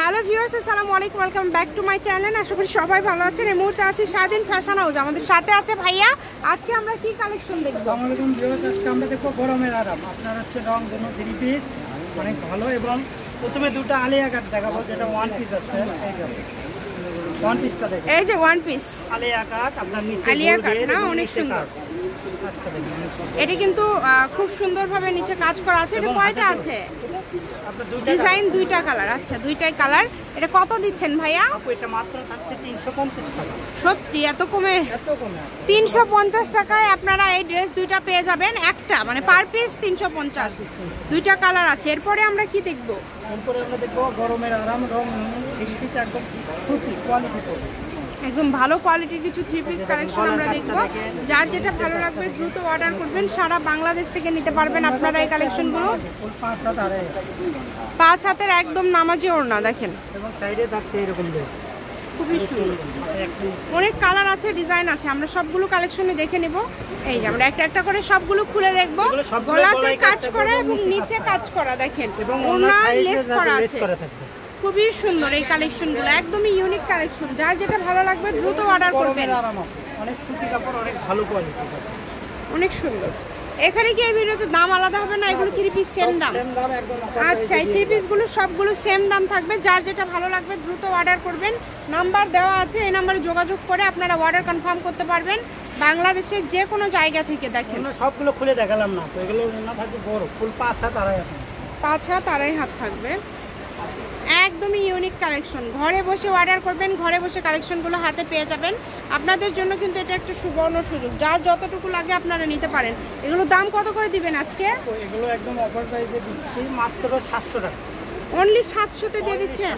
Hello viewers, আসসালামু আলাইকুম, welcome back to my channel. আশা করি সবাই ভালো আছেন। এই মুহূর্তে আছি স্বাধীন ফ্যাশন হাউস, আমাদের সাথে আছে ভাইয়া। আজকে আমরা কি কালেকশন দেখব? আসসালামু আলাইকুম ভিউয়ার্স, আজকে আমরা দেখব গরমের আরাম। আপনার হচ্ছে রং কোনো 3 পিস অনেক ভালো, এবং প্রথমে দুটো আলিয়া কাট দেখাবো, যেটা 1 পিস আছে। এই যে 1 পিসটা দেখুন, এই যে 1 পিস আলিয়া কাট। আপনার নিচে আলিয়া কাট না, অনেক সুন্দর। এটা কিন্তু খুব সুন্দরভাবে নিচে কাজ করা আছে। এটা কয়টা আছে? ডিজাইন দুইটা কালার। আচ্ছা, দুইটাই কালার। এটা কত দিচ্ছেন ভাইয়া? এটা মাত্র থাকছে 350 টাকা। সত্যি এত কমে? 350 টাকায় আপনারা এই ড্রেস দুইটা পেয়ে যাবেন। একটা মানে পার পিস 350, দুইটা কালার আছে। এরপরে আমরা কি দেখব? এরপরে আমরা দেখব গরমের আরাম রং 3 পিস, একদম সুতি কোয়ালিটি, একদম ভালো কোয়ালিটির কিছু 3 পিস কালেকশন আমরা দেখব। যার যেটা ভালো লাগবে দ্রুত অর্ডার করবেন। সারা বাংলাদেশ থেকে নিতে পারবেন আপনারা এই কালেকশনগুলো। 5 হাতের একদম নামাজি ওড়না দেখেন, এবং সাইডে থাকছে এরকম ড্রেস, খুবই সুন্দর। অনেক কালার আছে, ডিজাইন আছে। আমরা সবগুলো কালেকশনে দেখে নেব। এই যে আমরা একটা একটা করে সবগুলো খুলে দেখব। গলাতে কাজ করা এবং নিচে কাজ করা দেখেন, ওড়না লেস করা আছে। খুবই সুন্দর এই কালেকশনগুলো, একদমই ইউনিক কালেকশন। যার যেটা ভালো লাগবে দ্রুত অর্ডার করবেন। অনেক সুতি কাপড়, অনেক ভালো কোয়ালিটি, অনেক সুন্দর। এখানে কি এই ভিডিওতে দাম আলাদা হবে না? এগুলো 3 পিস সেম দাম? আচ্ছা, এই 3 পিসগুলো সবগুলো সেম দাম থাকবে। যার যেটা ভালো লাগবে দ্রুত অর্ডার করবেন। নাম্বার দেওয়া আছে, এই নাম্বারে যোগাযোগ করে আপনারা অর্ডার কনফার্ম করতে পারবেন বাংলাদেশের যে কোনো জায়গা থেকে। দেখেন সবগুলো খুলে দেখালাম না তো, এগুলো না থাকবে বড় ফুল 5 হাত আড়াই হাত, 5 হাত আড়াই হাত থাকবে। একদমই ইউনিক কালেকশন। ঘরে বসে অর্ডার করবেন, ঘরে বসে কালেকশনগুলো হাতে পেয়ে যাবেন। আপনাদের জন্য কিন্তু এটা একটা সুবর্ণ সুযোগ। যার যতটুকু লাগে আপনারা নিতে পারেন। এগুলো দাম কত করে দিবেন আজকে? এগুলো একদম অফার প্রাইসে দিচ্ছি, মাত্র 700 টাকা। অনলি 700-তে দিয়ে দিচ্ছেন?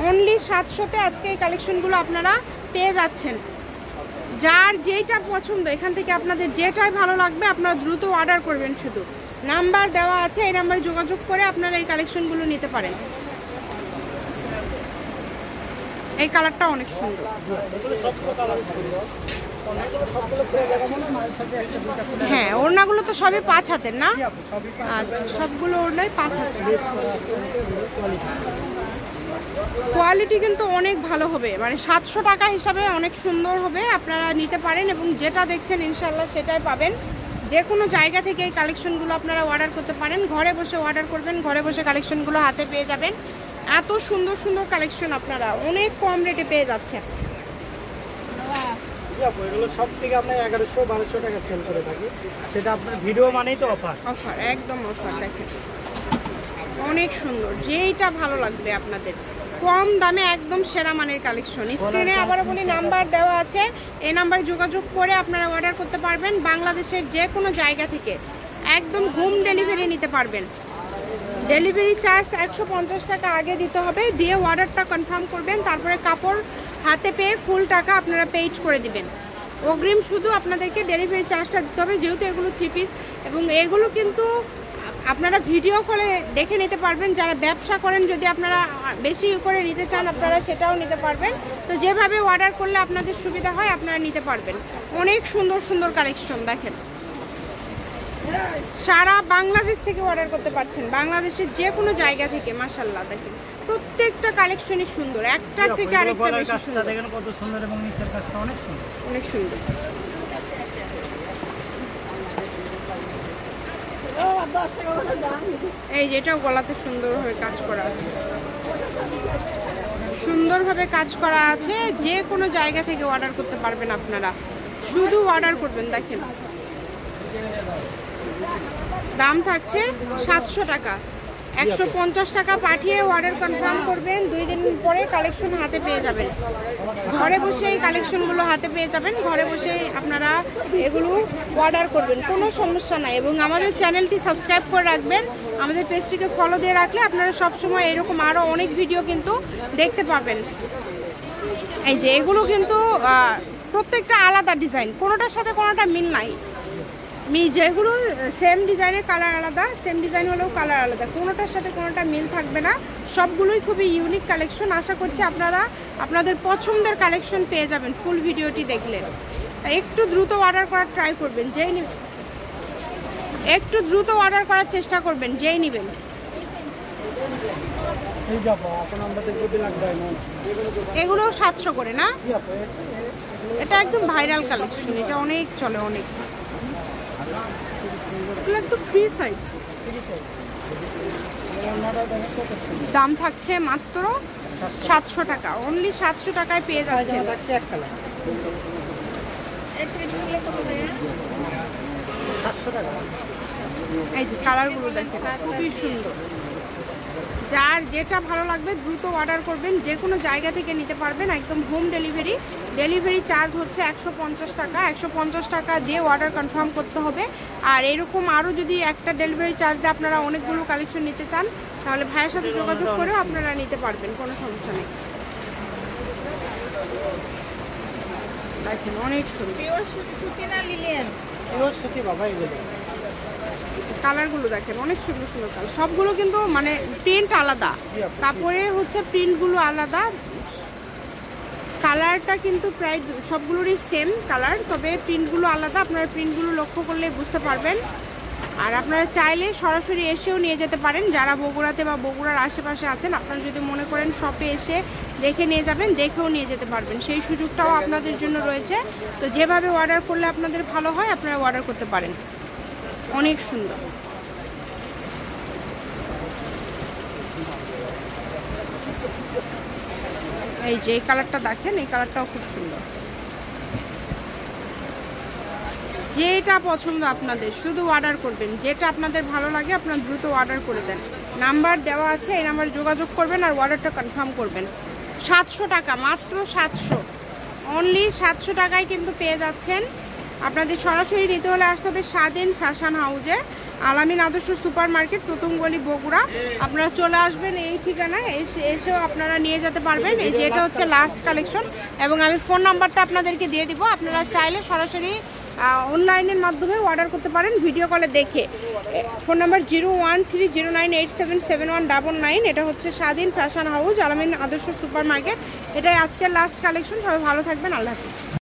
অনলি 700-তে আজকে এই কালেকশনগুলো আপনারা পেয়ে যাচ্ছেন। যার যেইটা পছন্দ, এখান থেকে আপনাদের যেটাই ভালো লাগবে আপনারা দ্রুত অর্ডার করবেন। শুধু নাম্বার দেওয়া আছে, এই নাম্বারে যোগাযোগ করে আপনারা এই কালেকশনগুলো নিতে পারেন। এই কালারটা অনেক সুন্দর। হ্যাঁ, ওড়নাগুলো তো সবই 5 হাতের না? আচ্ছা, সবগুলো ওড়নাই 5 হাতের। কোয়ালিটি কিন্তু অনেক ভালো হবে, মানে 700 টাকা হিসাবে অনেক সুন্দর হবে। আপনারা নিতে পারেন এবং যেটা দেখছেন ইনশাল্লাহ সেটাই পাবেন। যে কোনো জায়গা থেকে এই কালেকশনগুলো আপনারা অর্ডার করতে পারেন। ঘরে বসে অর্ডার করবেন, ঘরে বসে কালেকশনগুলো হাতে পেয়ে যাবেন। এত সুন্দর সুন্দর কালেকশন আপনারা অনেক কম রেটে পেয়ে যাচ্ছেন। এগুলো সব থেকে আমরা 1100-1200 টাকা সেল করে থাকি। সেটা আপনার ভিডিও মানেই তো অফার। অফার, একদম অফার। দেখেন অনেক সুন্দর, যেইটা ভালো লাগবে আপনাদের। কম দামে একদম সেরা মানের কালেকশন। স্ক্রিনে আবারও বলি নাম্বার দেওয়া আছে, এই নাম্বারে যোগাযোগ করে আপনারা অর্ডার করতে পারবেন। বাংলাদেশের যে কোনো জায়গা থেকে একদম হোম ডেলিভারি নিতে পারবেন। ডেলিভারি চার্জ 150 টাকা আগে দিতে হবে, দিয়ে অর্ডারটা কনফার্ম করবেন। তারপরে কাপড় হাতে পেয়ে ফুল টাকা আপনারা পেইড করে দিবেন। অগ্রিম শুধু আপনাদেরকে ডেলিভারি চার্জটা দিতে হবে, যেহেতু এগুলো 3 পিস। এবং এগুলো কিন্তু আপনারা ভিডিও কলে দেখে নিতে পারবেন। যারা ব্যবসা করেন, যদি আপনারা বেশি করে নিতে চান আপনারা সেটাও নিতে পারবেন। তো যেভাবে অর্ডার করলে আপনাদের সুবিধা হয় আপনারা নিতে পারবেন। অনেক সুন্দর সুন্দর কালেকশন দেখেন, সারা বাংলাদেশ থেকে অর্ডার করতে পারছেন, বাংলাদেশের যে কোনো জায়গা থেকে। মাশাআল্লাহ দেখেন প্রত্যেকটা কালেকশনই সুন্দর, একটার থেকে আরেকটা বেশি সুন্দর। দেখেন কত সুন্দর, এবং নিচের কাজটা অনেক সুন্দর, অনেক সুন্দর। এই যেটাও গলাতে সুন্দরভাবে কাজ করা আছে, সুন্দরভাবে কাজ করা আছে। যে কোনো জায়গা থেকে অর্ডার করতে পারবেন আপনারা, শুধু অর্ডার করবেন। দেখেন দাম থাকছে 700 টাকা। 150 টাকা পাঠিয়ে অর্ডার কনফার্ম করবেন। 2 দিন পরে কালেকশন হাতে পেয়ে যাবেন। ঘরে বসে এই কালেকশনগুলো হাতে পেয়ে যাবেন। ঘরে বসে আপনারা এগুলো অর্ডার করবেন, কোনো সমস্যা নাই। এবং আমাদের চ্যানেলটি সাবস্ক্রাইব করে রাখবেন। আমাদের পেজটিকে ফলো দিয়ে রাখলে আপনারা সবসময় এরকম আরও অনেক ভিডিও কিন্তু দেখতে পাবেন। এই যে এগুলো কিন্তু প্রত্যেকটা আলাদা ডিজাইন, কোনোটার সাথে কোনোটা মিল নাই। যেগুলো সেম ডিজাইনের কালার আলাদা, সেম ডিজাইন হলেও কালার আলাদা, কোনোটার সাথে কোনোটা মিল থাকবে না। সবগুলোই খুবই ইউনিক কালেকশন। আশা করছি আপনারা আপনাদের পছন্দের কালেকশন পেয়ে যাবেন ফুল ভিডিওটি দেখলে। একটু দ্রুত অর্ডার করার ট্রাই করবেন, একটু দ্রুত অর্ডার করার চেষ্টা করবেন যেই নেবেন। এই যাবো এখন আমরা দেখবো ব্ল্যাক ডায়মন্ড। এগুলো 700 করে না? জি আপু, এটা একদম ভাইরাল কালেকশন, এটা অনেক চলে, অনেক। এগুলো একদম ফ্রি সাইজ। দাম থাকছে মাত্র 700 টাকা, অনলি 700 টাকায় পেয়ে যাচ্ছে। থাকছে এক কালার 700 টাকা। এই যে কালারগুলো দেখেন, খুবই সুন্দর। যার যেটা ভালো লাগবে দ্রুত অর্ডার করবেন, যে কোনো জায়গা থেকে নিতে পারবেন, একদম হোম ডেলিভারি। ডেলিভারি চার্জ হচ্ছে 150 টাকা, 150 টাকা দিয়ে অর্ডার কনফার্ম করতে হবে। আর এরকম আরও যদি একটা ডেলিভারি চার্জে আপনারা অনেকগুলো কালেকশন নিতে চান, তাহলে ভাইয়ের সাথে যোগাযোগ করেও আপনারা নিতে পারবেন, কোনো সমস্যা নেই। দেখেন অনেক সুন্দর বাবা, এগুলো কালারগুলো দেখেন, অনেক সুন্দর সুন্দর কালার। সবগুলো কিন্তু মানে প্রিন্ট আলাদা, কাপড়ের হচ্ছে প্রিন্টগুলো আলাদা, কালারটা কিন্তু প্রায় সবগুলোরই সেম কালার, তবে প্রিন্টগুলো আলাদা। আপনারা প্রিন্টগুলো লক্ষ্য করলে বুঝতে পারবেন। আর আপনারা চাইলে সরাসরি এসেও নিয়ে যেতে পারেন, যারা বগুড়াতে বা বগুড়ার আশেপাশে আছেন। আপনারা যদি মনে করেন শপে এসে দেখে নিয়ে যাবেন, দেখেও নিয়ে যেতে পারবেন, সেই সুযোগটাও আপনাদের জন্য রয়েছে। তো যেভাবে অর্ডার করলে আপনাদের ভালো হয় আপনারা অর্ডার করতে পারেন। অনেক সুন্দর। এই যে কালারটা দেখেন, এই কালারটাও খুব সুন্দর। যেটা পছন্দ আপনাদের শুধু অর্ডার করবেন, যেটা আপনাদের ভালো লাগে আপনারা দ্রুত অর্ডার করে দেন। নাম্বার দেওয়া আছে, এই নাম্বারে যোগাযোগ করবেন আর অর্ডারটা কনফার্ম করবেন। 700 টাকা, মাত্র 700, অনলি 700 টাকায় কিন্তু পেয়ে যাচ্ছেন। আপনাদের সরাসরি নিতে হলে আসতে হবে স্বাধীন ফ্যাশন হাউজে, আলামিন আদর্শ সুপার মার্কেট, প্রথম গলি, বগুড়া। আপনারা চলে আসবেন এই ঠিকানায়, এসেও আপনারা নিয়ে যেতে পারবেন। এই যে এটা হচ্ছে লাস্ট কালেকশন, এবং আমি ফোন নাম্বারটা আপনাদেরকে দিয়ে দিব। আপনারা চাইলে সরাসরি অনলাইনের মাধ্যমে অর্ডার করতে পারেন ভিডিও কলে দেখে। Phone number 013098777199। এটা হচ্ছে স্বাধীন ফ্যাশন হাউস, আলামিন আদর্শ সুপার মার্কেট। এটাই আজকের লাস্ট কালেকশন। সবাই ভালো থাকবেন, আল্লাহ হাফিজ।